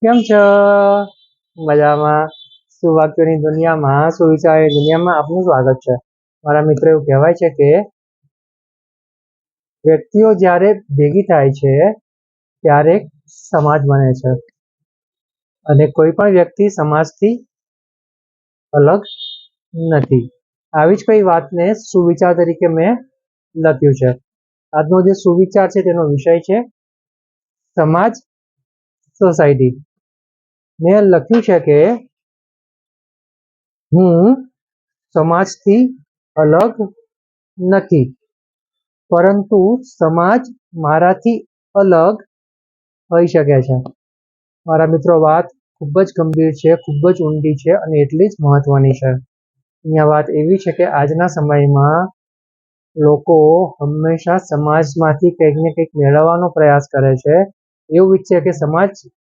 કેમ છો? મજામાં? સુવાક્યોની દુનિયામાં, સુવિચારની દુનિયામાં આપનું સ્વાગત છે. મારા મિત્રો, એવું કહેવાય છે કે વ્યક્તિઓ જ્યારે ભેગી થાય છે ત્યારે સમાજ બને છે અને કોઈ પણ વ્યક્તિ સમાજથી અલગ નથી. આવી જ કઈ વાતને સુવિચાર તરીકે મેં લખ્યું છે. આજનો જે સુવિચાર છે તેનો વિષય છે સમાજ, સોસાયટી. મેં લખ્યું છે કે હું સમાજથી અલગ નથી, પરંતુ સમાજ મારાથી અલગ હોઈ શકે છે. મારા મિત્રો, વાત ખૂબ જ ગંભીર છે, ખૂબ જ ઊંડી છે અને એટલી જ મહત્વની છે. અહીંયા વાત એવી છે કે આજના સમયમાં લોકો હંમેશા સમાજમાંથી કંઈક ને કંઈક મેળવવાનો પ્રયાસ કરે છે. એવું ઈચ્છે કે સમાજ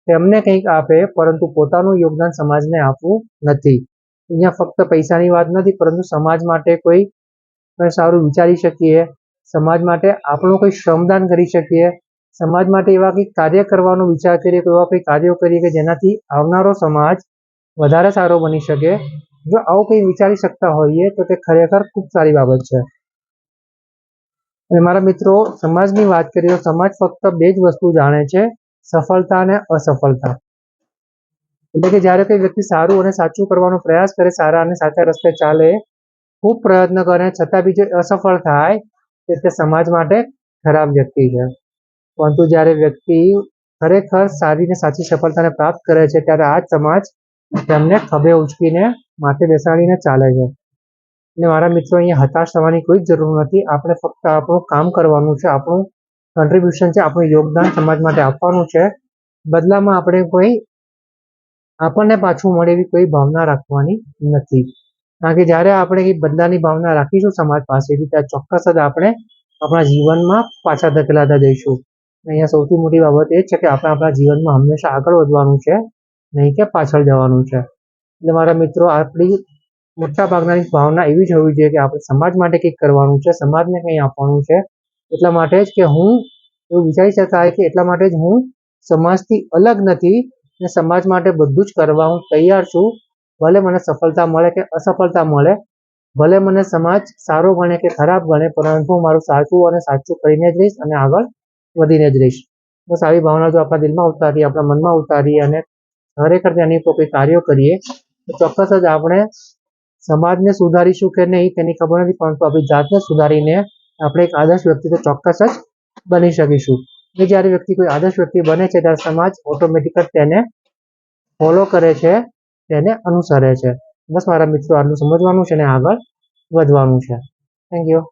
તેમને કંઈક આપે, પરંતુ પોતાનું યોગદાન સમાજને આપવું નથી. અહીંયા ફક્ત પૈસાની વાત નથી, પરંતુ સમાજ માટે કોઈ સારું વિચારી શકીએ, સમાજ માટે આપણું કોઈ શ્રમદાન કરી શકીએ, સમાજ માટે એવા કંઈક કાર્ય કરવાનો વિચાર કરીએ, એવા કંઈક કાર્યો કરીએ કે જેનાથી આવનારો સમાજ વધારે સારો બની શકે. જો આવું કંઈ વિચારી શકતા હોઈએ તો તે ખરેખર ખૂબ સારી બાબત છે. અને મારા મિત્રો, સમાજની વાત કરીએ તો સમાજ ફક્ત બે જ વસ્તુ જાણે છે: સફળતા અને અસફળતા. એટલે કે જ્યારે કોઈ વ્યક્તિ સારું અને સાચું કરવાનો પ્રયાસ કરે, સારા અને સાચા રસ્તે ચાલે, ખૂબ પ્રયત્ન કરે, છતાં બી જે અસફળ થાય તે સમાજ માટે ખરાબ વ્યક્તિ છે. પરંતુ જ્યારે વ્યક્તિ ખરેખર સારી ને સાચી સફળતાને પ્રાપ્ત કરે છે ત્યારે આ જ સમાજ તેમને ખભે ઉંચકીને માથે બેસાડીને ચાલે છે. અને મારા મિત્રો, અહીંયા હતાશ થવાની કોઈ જરૂર નથી. આપણે ફક્ત આપણું કામ કરવાનું છે, આપણું કન્ટ્રીબ્યુશન છે, આપણું યોગદાન સમાજ માટે આપવાનું છે. બદલામાં આપણે કોઈ આપણને પાછું મળે એવી કોઈ ભાવના રાખવાની નથી. કારણ કે જ્યારે આપણે એ બદલાની ભાવના રાખીશું સમાજ પાસેથી, ત્યારે ચોક્કસ જ આપણે આપણા જીવનમાં પાછા ધકેલાતા જઈશું. અહીંયા સૌથી મોટી બાબત એ છે કે આપણે આપણા જીવનમાં હંમેશા આગળ વધવાનું છે, નહીં કે પાછળ જવાનું છે. એટલે મારા મિત્રો, આપણી મોટા ભાગનાની ભાવના એવી જ હોવી જોઈએ કે આપણે સમાજ માટે કંઈક કરવાનું છે, સમાજને કંઈ આપવાનું છે. એટલા માટે જ કે હું એવું વિચારી શકાય કે એટલા માટે જ હું સમાજથી અલગ નથી અને સમાજ માટે બધું જ કરવા હું તૈયાર છું. ભલે મને સફળતા મળે કે અસફળતા મળે, ભલે મને સમાજ સારો ગણે કે ખરાબ ગણે, પરંતુ હું મારું સાચું અને સાચું કરીને જ રહીશ અને આગળ વધીને જ રહીશ. બસ આવી ભાવના જો આપણા દિલમાં ઉતારીએ, આપણા મનમાં ઉતારીએ અને ખરેખર તેની ઉપર કોઈ કાર્યો કરીએ તો ચોક્કસ જ આપણે સમાજને સુધારીશું કે નહીં તેની ખબર નથી, પરંતુ આપણી જાતને સુધારીને આપણે એક આદર્શ વ્યક્તિ તો ચોક્કસ જ બની શકીશું. એ જ્યારે વ્યક્તિ કોઈ આદર્શ વ્યક્તિ બને છે ત્યારે સમાજ ઓટોમેટિક જ તેને ફોલો કરે છે, તેને અનુસરે છે. બસ મારા મિત્રો, આટલું સમજવાનું છે અને આગળ વધવાનું છે. Thank you.